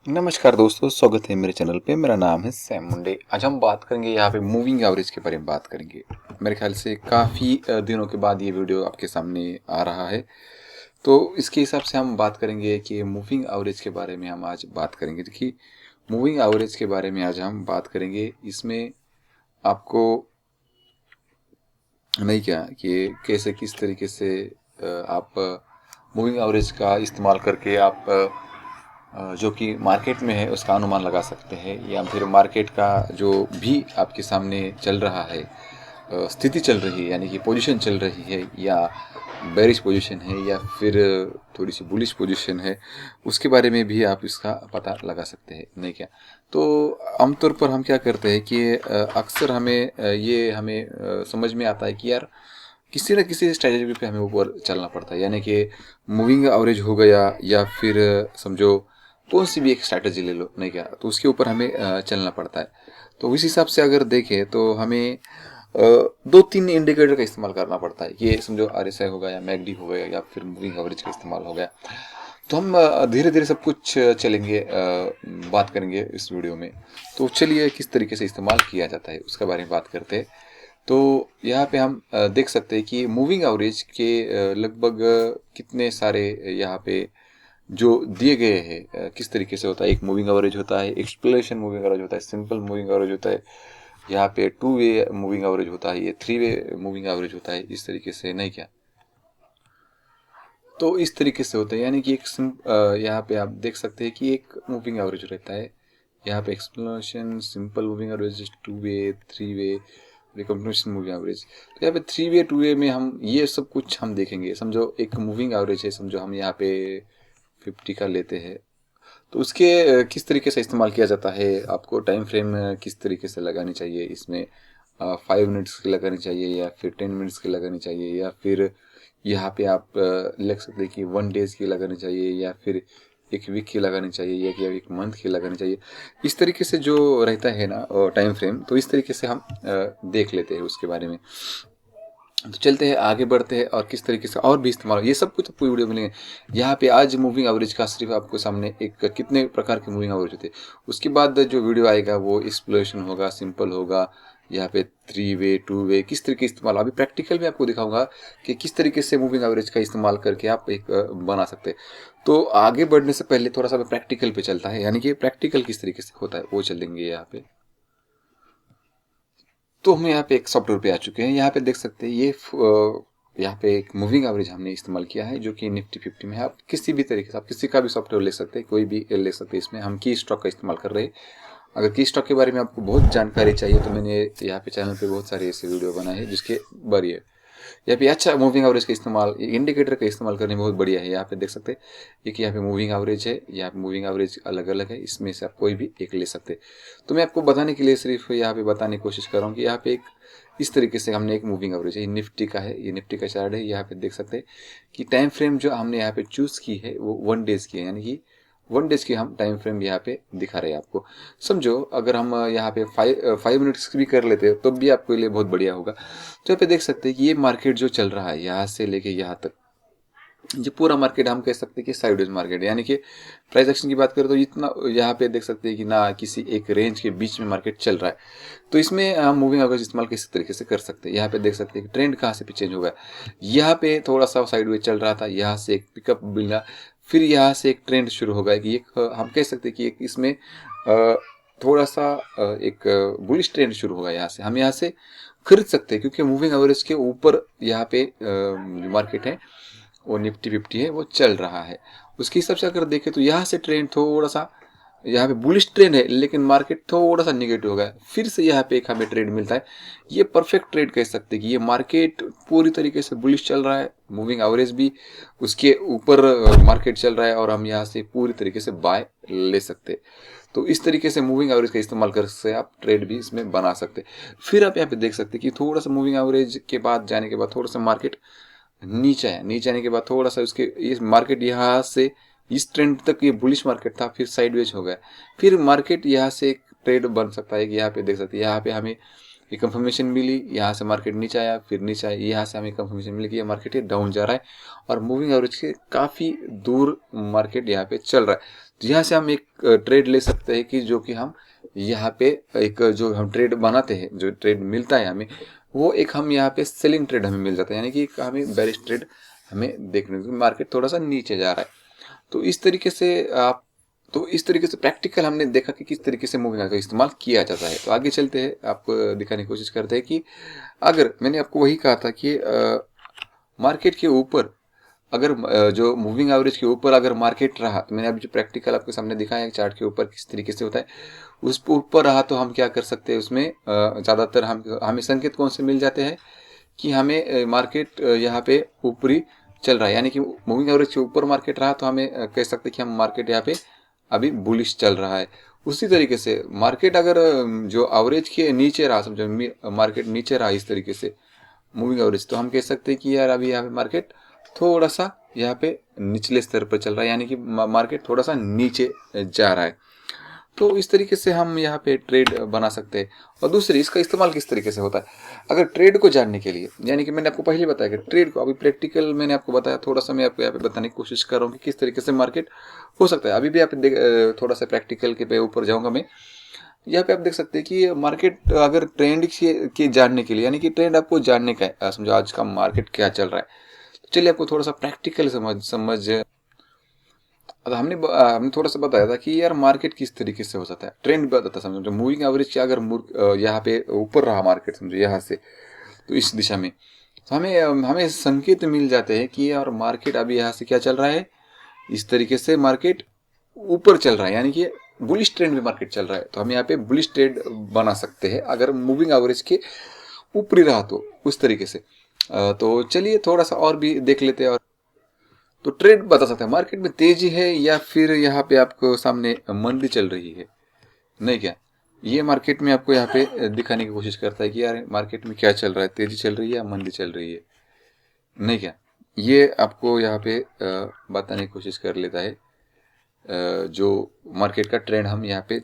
नमस्कार दोस्तों, स्वागत है मेरे चैनल पे। मेरा नाम है सैम मुंडे। आज हम बात करेंगे यहाँ पे मूविंग एवरेज के बारे में बात करेंगे। मेरे ख्याल से काफ़ी दिनों के बाद ये वीडियो आपके सामने आ रहा है, तो इसके हिसाब से हम बात करेंगे कि मूविंग एवरेज के बारे में हम आज बात करेंगे। देखिए, मूविंग एवरेज के बारे में आज हम बात करेंगे। इसमें आपको नहीं क्या कि कैसे किस तरीके से आप मूविंग एवरेज का इस्तेमाल करके आप जो कि मार्केट में है उसका अनुमान लगा सकते हैं, या फिर मार्केट का जो भी आपके सामने चल रहा है, स्थिति चल रही है, यानी कि पोजीशन चल रही है, या बेरिश पोजीशन है या फिर थोड़ी सी बुलिश पोजीशन है, उसके बारे में भी आप इसका पता लगा सकते हैं। नहीं क्या, तो आमतौर पर हम क्या करते हैं कि अक्सर हमें ये हमें समझ में आता है कि यार किसी न किसी स्ट्रेटजी पे हमें ऊपर चलना पड़ता है, यानी कि मूविंग एवरेज हो गया या फिर समझो कौन सी भी एक स्ट्रैटेजी ले लो, नहीं क्या, तो उसके ऊपर हमें चलना पड़ता है। तो इस हिसाब से अगर देखें तो हमें दो तीन इंडिकेटर का इस्तेमाल करना पड़ता है। ये समझो आरएसआई हो गया या मैकडी हो गया या फिर मूविंग एवरेज का इस्तेमाल हो गया। तो हम धीरे धीरे सब कुछ चलेंगे, बात करेंगे इस वीडियो में। तो चलिए किस तरीके से इस्तेमाल किया जाता है उसके बारे में बात करते हैं। तो यहाँ पे हम देख सकते हैं कि मूविंग एवरेज के लगभग कितने सारे यहाँ पे जो दिए गए हैं, किस तरीके से होता है। एक मूविंग एवरेज होता है, एक्सप्लेनेशन मूविंग एवरेज होता है, सिंपल मूविंग एवरेज होता है, यहाँ पे 2 वे मूविंग एवरेज होता है, ये 3 वे मूविंग एवरेज होता है। इस तरीके से नहीं क्या, तो इस तरीके से होता है, यानी कि यहाँ पे आप देख सकते हैं कि एक मूविंग एवरेज रहता है। यहाँ पे एक्सप्लेनेशन, सिंपल मूविंग एवरेज, 2 वे, 3 वे, रिकॉम्बिनेशन मूविंग एवरेज। तो यहाँ पे 3 वे 2 वे में हम ये सब कुछ हम देखेंगे। समझो एक मूविंग एवरेज है, समझो हम यहाँ पे 50 का लेते हैं, तो उसके किस तरीके से इस्तेमाल किया जाता है। आपको टाइम फ्रेम किस तरीके से लगानी चाहिए, इसमें 5 मिनट्स की लगानी चाहिए या फिर 10 मिनट्स की लगानी चाहिए, या फिर यहाँ पे आप लिख सकते हैं कि 1 डेज की लगानी चाहिए, या फिर एक वीक की लगानी चाहिए, या कि एक मंथ की लगानी चाहिए। इस तरीके से जो रहता है ना टाइम फ्रेम, तो इस तरीके से हम देख लेते हैं उसके बारे में। तो चलते हैं, आगे बढ़ते हैं और किस तरीके से और भी इस्तेमाल, ये सब कुछ आपको वीडियो मिलेंगे। यहाँ पे आज मूविंग एवरेज का सिर्फ आपको सामने एक कितने प्रकार के मूविंग एवरेज होते हैं, उसके बाद जो वीडियो आएगा वो एक्सप्लोरेशन होगा, सिंपल होगा, यहाँ पे 3 वे 2 वे किस तरीके इस्तेमाल, अभी प्रैक्टिकल में आपको दिखाऊंगा कि किस तरीके से मूविंग एवरेज का इस्तेमाल करके आप एक बना सकते हैं। तो आगे बढ़ने से पहले थोड़ा सा प्रैक्टिकल पे चलता है, यानी कि प्रैक्टिकल किस तरीके से होता है वो चलेंगे यहाँ पे। तो हम यहाँ पे एक सॉफ्टवेयर पे आ चुके हैं। यहाँ पे देख सकते हैं ये यहाँ पे एक मूविंग एवरेज हमने इस्तेमाल किया है जो कि निफ्टी 50 में है। आप किसी भी तरीके से, आप किसी का भी सॉफ्टवेयर ले सकते हैं, कोई भी ले सकते हैं। इसमें हम की स्टॉक का इस्तेमाल कर रहे हैं। अगर की स्टॉक के बारे में आपको बहुत जानकारी चाहिए तो मैंने यहाँ पे चैनल पे बहुत सारे ऐसे वीडियो बनाए हैं जिसके बारे है। यहाँ पे अच्छा मूविंग एवरेज का इस्तेमाल, इंडिकेटर का इस्तेमाल करने में बहुत बढ़िया है। यहाँ पे देख सकते हैं एक यहाँ पे मूविंग एवरेज है, यहाँ पे मूविंग एवरेज अलग अलग है, इसमें से आप कोई भी एक ले सकते हैं। तो मैं आपको बताने के लिए सिर्फ यहाँ पे बताने की कोशिश कर रहा हूँ कि यहाँ पे एक इस तरीके से हमने एक मूविंग एवरेज है, ये निफ्टी का है, ये निफ्टी का चार्ट है। यहाँ पे देख सकते हैं कि टाइम फ्रेम जो हमने यहाँ पे चूज की है वो 1 डेज की है, यानी कि 1 डेज की हम टाइम फ्रेम यहाँ पे दिखा रहे हैं आपको। समझो अगर हम यहाँ पे 5 मिनट्स भी कर लेते हैं तो भी आपके लिए बहुत बढ़िया होगा। तो यहाँ पे देख सकते हैं कि ये मार्केट जो चल रहा है यहाँ से लेके यहाँ तक, ये पूरा मार्केट हम कह सकते हैं कि साइडवेज मार्केट है। यानी कि प्राइस एक्शन की बात करें तो इतना यहाँ पे देख सकते हैं कि ना किसी एक रेंज के बीच में मार्केट चल रहा है। तो इसमें हम मूविंग एवरेज इस्तेमाल किस तरीके से कर सकते हैं। यहाँ पे देख सकते हैं कि ट्रेंड कहाँ से भी चेंज हो गया। यहाँ पे थोड़ा सा साइडवेज चल रहा था, यहाँ से एक पिकअप मिला, फिर यहाँ से एक ट्रेंड शुरू हो गया कि एक हम कह सकते हैं कि एक इसमें थोड़ा सा एक बुलिश ट्रेंड शुरू होगा। यहाँ से हम यहाँ से खरीद सकते हैं क्योंकि मूविंग एवरेज के ऊपर यहाँ पे जो मार्केट है वो निफ्टी 50 है वो चल रहा है। उसके हिसाब से अगर देखें तो यहाँ से ट्रेंड थोड़ा सा यहाँ पे बुलिश ट्रेंड है, लेकिन मार्केट थोड़ा सा निगेटिव हो गया, फिर से यहाँ पे एक हमें ट्रेंड मिलता है। ये परफेक्ट ट्रेड कह सकते हैं कि ये मार्केट पूरी तरीके से बुलिश चल रहा है, मूविंग एवरेज भी उसके ऊपर मार्केट चल रहा है, और हम यहाँ से पूरी तरीके से बाय ले सकते हैं। तो इस तरीके से मूविंग एवरेज का इस्तेमाल कर से आप ट्रेड भी इसमें बना सकते हैं। फिर आप यहाँ पे देख सकते हैं कि थोड़ा सा मूविंग एवरेज के बाद जाने के बाद थोड़ा सा मार्केट नीचे है, नीचे आने के बाद थोड़ा सा उसके इस मार्केट यहाँ से इस ट्रेंड तक ये बुलिश मार्केट था, फिर साइडवेज हो गया, फिर मार्केट यहाँ से एक ट्रेड बन सकता है कि यहाँ पे देख सकते हैं यहाँ पे हमें ये कंफर्मेशन मिली, यहाँ से मार्केट नीचे आया, फिर नीचे आया, यहाँ से हमें कंफर्मेशन मिली कि ये मार्केट ये डाउन जा रहा है और मूविंग एवरेज के काफ़ी दूर मार्केट यहाँ पे चल रहा है। तो यहाँ से हम एक ट्रेड ले सकते हैं कि जो कि हम यहाँ पे एक जो हम ट्रेड बनाते हैं, जो ट्रेड मिलता है हमें, वो एक हम यहाँ पे सेलिंग ट्रेड हमें मिल जाता है, यानी कि हमें बेरिश ट्रेड हमें देखने को मार्केट थोड़ा सा नीचे जा रहा है। तो इस तरीके से प्रैक्टिकल हमने देखा कि किस तरीके से मूविंग एवरेज का इस्तेमाल किया जाता है। तो आगे चलते हैं, आपको दिखाने की कोशिश करते हैं कि अगर मैंने आपको वही कहा था कि मार्केट के ऊपर अगर जो मूविंग एवरेज के ऊपर अगर मार्केट रहा, तो मैंने अभी जो प्रैक्टिकल आपके सामने दिखाया है चार्ट के ऊपर किस तरीके से होता है, उस ऊपर रहा तो हम क्या कर सकते हैं, उसमें ज़्यादातर हमें संकेत कौन से मिल जाते हैं कि हमें मार्केट यहाँ पे ऊपरी चल रहा है, यानी कि मूविंग एवरेज के ऊपर मार्केट रहा तो हमें कह सकते हैं कि हम मार्केट यहाँ पे अभी बुलिश चल रहा है। उसी तरीके से मार्केट अगर जो एवरेज के नीचे रहा, समझो मार्केट नीचे रहा इस तरीके से मूविंग एवरेज, तो हम कह सकते हैं कि यार अभी यहाँ पे मार्केट थोड़ा सा यहाँ पे निचले स्तर पर चल रहा है, यानी कि मार्केट थोड़ा सा नीचे जा रहा है। तो इस तरीके से हम यहाँ पे ट्रेड बना सकते हैं। और दूसरी, इसका इस्तेमाल किस तरीके से होता है, अगर ट्रेड को जानने के लिए, यानी कि मैंने आपको पहले बताया कि ट्रेड को अभी प्रैक्टिकल मैंने आपको बताया, थोड़ा सा मैं आपको यहाँ पे बताने की कोशिश कर रहा हूँ कि किस तरीके से मार्केट हो सकता है। अभी भी आप थोड़ा सा प्रैक्टिकल के पे ऊपर जाऊँगा मैं। यहाँ पे आप देख सकते हैं कि मार्केट अगर ट्रेंड के जानने के लिए, यानी कि ट्रेंड आपको जानने का है, समझो आज का मार्केट क्या चल रहा है, तो चलिए आपको थोड़ा सा प्रैक्टिकल समझ हमने थोड़ा सा बताया था कि यार मार्केट किस तरीके से हो जाता है, ट्रेंड बताता, समझो मूविंग एवरेज क्या अगर यहाँ पे ऊपर रहा मार्केट, समझो यहाँ से, तो इस दिशा में, तो हमें संकेत मिल जाते हैं कि यार मार्केट अभी यहाँ से क्या चल रहा है, इस तरीके से मार्केट ऊपर चल रहा है, यानी कि बुलिश ट्रेंड में मार्केट चल रहा है। तो हम यहाँ पे बुलिश ट्रेड बना सकते हैं अगर मूविंग एवरेज के ऊपरी रहा तो उस तरीके से। तो चलिए थोड़ा सा और भी देख लेते हैं। और तो ट्रेड बता सकते हैं मार्केट में तेजी है या फिर यहाँ पे आपको सामने मंदी चल रही है, नहीं क्या, ये मार्केट में आपको यहाँ पे दिखाने की कोशिश करता है कि यार मार्केट में क्या चल रहा है, तेजी चल रही है या मंदी चल रही है, नहीं क्या, ये आपको यहाँ पे बताने की कोशिश कर लेता है। जो मार्केट का ट्रेंड हम यहाँ पे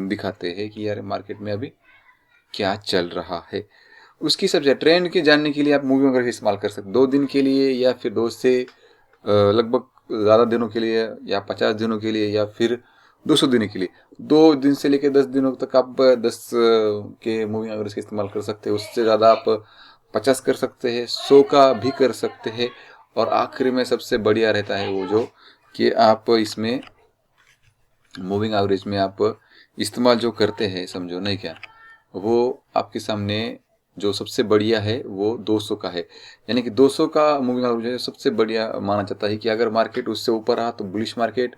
दिखाते हैं कि यार मार्केट में अभी क्या चल रहा है। उसकी सबसे ट्रेंड के जानने के लिए आप मूविंग एवरेज इस्तेमाल कर सकते, 2 दिन के लिए या फिर 2 से लगभग ज़्यादा दिनों के लिए, या 50 दिनों के लिए, या फिर 200 दिनों के लिए, 2 दिन से लेकर 10 दिनों तक आप 10 के मूविंग एवरेज का इस्तेमाल कर सकते हैं। उससे ज़्यादा आप 50 कर सकते हैं, 100 का भी कर सकते हैं। और आखिरी में सबसे बढ़िया रहता है वो जो कि आप इसमें मूविंग एवरेज में आप इस्तेमाल जो करते हैं, समझो नहीं क्या, वो आपके सामने जो सबसे बढ़िया है वो 200 का है, यानी कि 200 का मूविंग एवरेज सबसे बढ़िया माना जाता है कि अगर मार्केट उससे ऊपर रहा तो बुलिश मार्केट,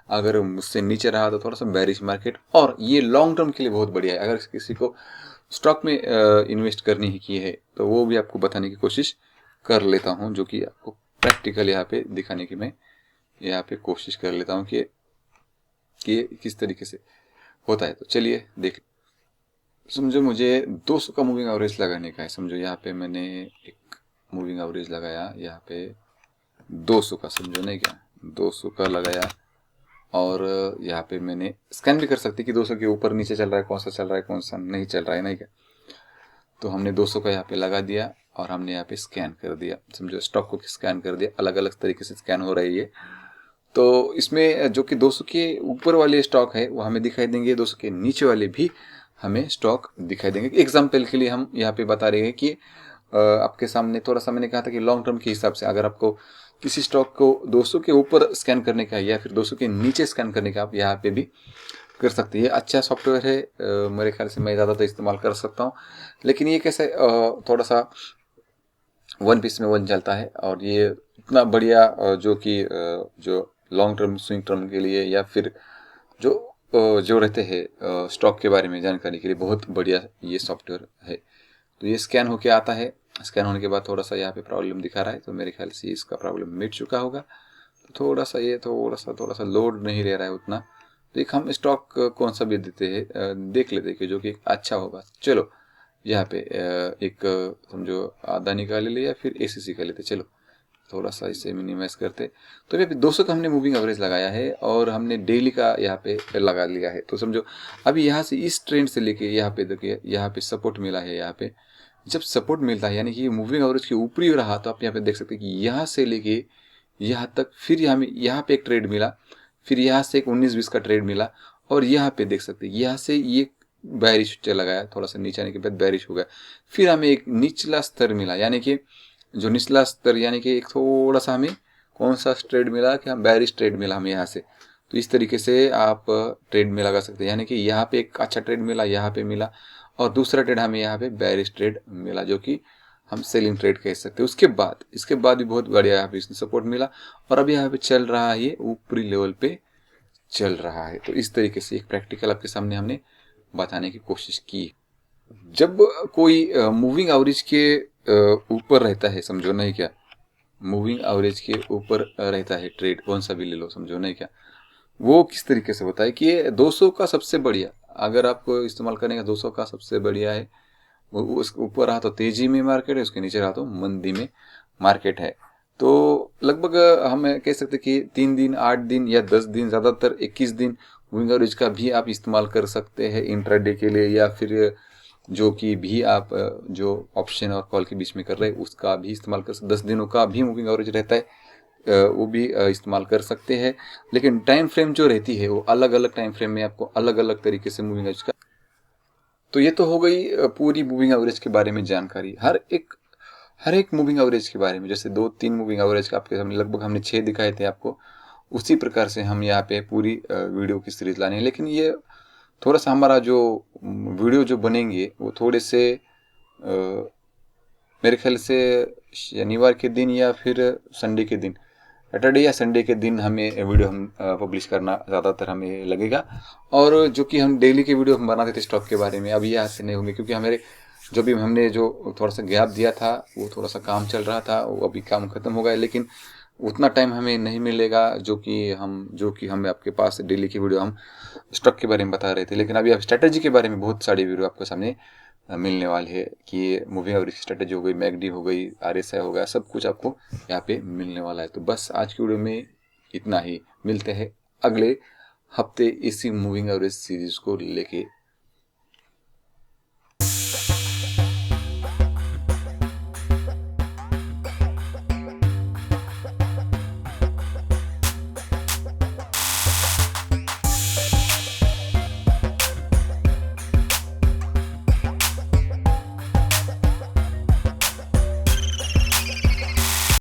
अगर उससे नीचे रहा तो थोड़ा सा बेरिश मार्केट। और ये लॉन्ग टर्म के लिए बहुत बढ़िया है, अगर किसी को स्टॉक में इन्वेस्ट करनी ही की है तो वो भी आपको बताने की कोशिश कर लेता हूँ, जो कि आपको प्रैक्टिकल यहाँ पे दिखाने की मैं यहाँ पे कोशिश कर लेता हूँ कि किस तरीके से होता है। तो चलिए देख, समझो मुझे 200 का मूविंग एवरेज लगाने का है। समझो यहाँ पे मैंने एक मूविंग एवरेज लगाया, यहाँ पे 200 का, समझो नहीं क्या, 200 का लगाया। और यहाँ पे मैंने स्कैन भी कर सकती कि 200 के ऊपर नीचे चल रहा है, कौन सा चल रहा है कौन सा नहीं चल रहा है, नहीं क्या। तो हमने 200 का यहाँ पे लगा दिया और हमने यहाँ पे स्कैन कर दिया, समझो स्टॉक को स्कैन कर दिया, अलग अलग तरीके से स्कैन हो रही है। तो इसमें जो कि 200 के ऊपर वाले स्टॉक है वो हमें दिखाई देंगे, 200 के नीचे वाले भी हमें स्टॉक दिखाई देंगे। एग्जाम्पल के लिए हम यहाँ पे बता रहे हैं कि आपके सामने थोड़ा सा मैंने कहा था कि लॉन्ग टर्म के हिसाब से अगर आपको किसी स्टॉक को 200 के ऊपर स्कैन करने का है या फिर 200 के नीचे स्कैन करने का, आप यहाँ पे भी कर सकते हैं। ये अच्छा सॉफ्टवेयर है, मेरे ख्याल से मैं ज़्यादातर इस्तेमाल कर सकता हूँ। लेकिन ये कैसे थोड़ा सा वन पीस में वन चलता है, और ये इतना बढ़िया जो कि जो लॉन्ग टर्म स्विंग टर्म के लिए या फिर जो रहते हैं स्टॉक के बारे में जानकारी के लिए बहुत बढ़िया ये सॉफ्टवेयर है। तो ये स्कैन होके आता है, स्कैन होने के बाद थोड़ा सा यहाँ पे प्रॉब्लम दिखा रहा है, तो मेरे ख्याल से इसका प्रॉब्लम मिट चुका होगा। तो थोड़ा सा लोड नहीं ले रहा है उतना। तो एक हम स्टॉक कौन सा भी देते हैं, देख लेते हैं कि जो कि अच्छा होगा। चलो यहाँ पे एक समझो आधा निकाल ले या फिर ACC का लेते, चलो थोड़ा सा इसे मिनिमाइज करते। तो यहाँ पे 200 का हमने मूविंग एवरेज लगाया है और हमने डेली का यहाँ पे लगा लिया है। तो समझो अभी यहाँ से इस ट्रेंड से लेके यहाँ पे देखिए, यहाँ पे सपोर्ट मिला है। यहाँ पे जब सपोर्ट मिलता है यानी कि ये मूविंग एवरेज के ऊपरी रहा, तो आप यहाँ पे देख सकते हैं कि यहाँ से लेके यहाँ तक, फिर यहाँ पे एक ट्रेड मिला, फिर यहाँ से एक 19-20 का ट्रेड मिला, और यहाँ पे देख सकते हैं यहाँ से ये बैरिश चला गया, थोड़ा सा नीचे आने के बाद बैरिश हो गया। फिर हमें एक निचला स्तर मिला, यानी कि जो निचला स्तर यानी कि एक थोड़ा सा हमें कौन सा ट्रेड मिला कि हम बैरिश ट्रेड मिला हमें यहाँ से। तो इस तरीके से आप ट्रेड में लगा सकते हैं, यानी कि यहाँ पे एक अच्छा ट्रेड मिला, यहाँ पे मिला, और दूसरा ट्रेड हमें यहाँ पे बैरिश ट्रेड मिला, जो कि हम सेलिंग ट्रेड कह सकते हैं। इसके बाद भी बहुत बढ़िया यहाँ पे इसने सपोर्ट मिला, और अभी यहाँ पे चल रहा है, ये ऊपरी लेवल पे चल रहा है। तो इस तरीके से एक प्रैक्टिकल आपके सामने हमने बताने की कोशिश की। जब कोई मूविंग एवरेज के ऊपर रहता है, समझो नहीं क्या, मूविंग एवरेज के ऊपर रहता है ट्रेड, कौन सा भी ले लो, समझो नहीं क्या, वो किस तरीके से होता है कि ये 200 का सबसे बढ़िया, अगर आपको इस्तेमाल करेंगे 200 का सबसे बढ़िया है। वो उसके ऊपर रहा तो तेजी में मार्केट है, उसके नीचे रहा तो मंदी में मार्केट है। तो लगभग हम कह सकते कि 3 दिन, 8 दिन या 10 दिन, ज़्यादातर 21 दिन मूविंग एवरेज का भी आप इस्तेमाल कर सकते हैं इंट्राडे के लिए, या फिर जो कि भी आप जो ऑप्शन और कॉल के बीच में कर रहे हैं उसका भी इस्तेमाल कर सकते। 10 दिनों का भी मूविंग एवरेज रहता है, वो भी इस्तेमाल कर सकते हैं। लेकिन टाइम फ्रेम जो रहती है वो अलग अलग टाइम फ्रेम में आपको अलग अलग तरीके से मूविंग एवरेज का। तो ये तो हो गई पूरी मूविंग एवरेज के बारे में जानकारी, हर एक मूविंग एवरेज के बारे में। जैसे 2-3 मूविंग एवरेज का आपके सामने लगभग हमने 6 दिखाए थे आपको, उसी प्रकार से हम यहाँ पे पूरी वीडियो की सीरीज लाने हैं। लेकिन ये थोड़ा सा हमारा जो वीडियो जो बनेंगे वो थोड़े से मेरे ख्याल से शनिवार के दिन या फिर संडे के दिन, सैटरडे या संडे के दिन हमें वीडियो हम पब्लिश करना ज़्यादातर हमें लगेगा। और जो कि हम डेली के वीडियो हम बनाते थे स्टॉक के बारे में, अभी यहाँ से नहीं होंगे, क्योंकि हमारे हमने जो थोड़ा सा गैप दिया था वो थोड़ा सा काम चल रहा था, वो अभी काम खत्म हो गया। लेकिन उतना टाइम हमें नहीं मिलेगा जो कि हम आपके पास डेली की वीडियो हम स्टॉक के बारे में बता रहे थे। लेकिन अभी आप स्ट्रैटेजी के बारे में बहुत सारी वीडियो आपके सामने मिलने वाली है कि ये मूविंग एवरेज स्ट्रैटेजी हो गई, मैकडी हो गई, आरएसआई हो गया, सब कुछ आपको यहाँ पे मिलने वाला है। तो बस आज की वीडियो में इतना ही, मिलते हैं अगले हफ्ते इसी मूविंग एवरेज सीरीज को लेके।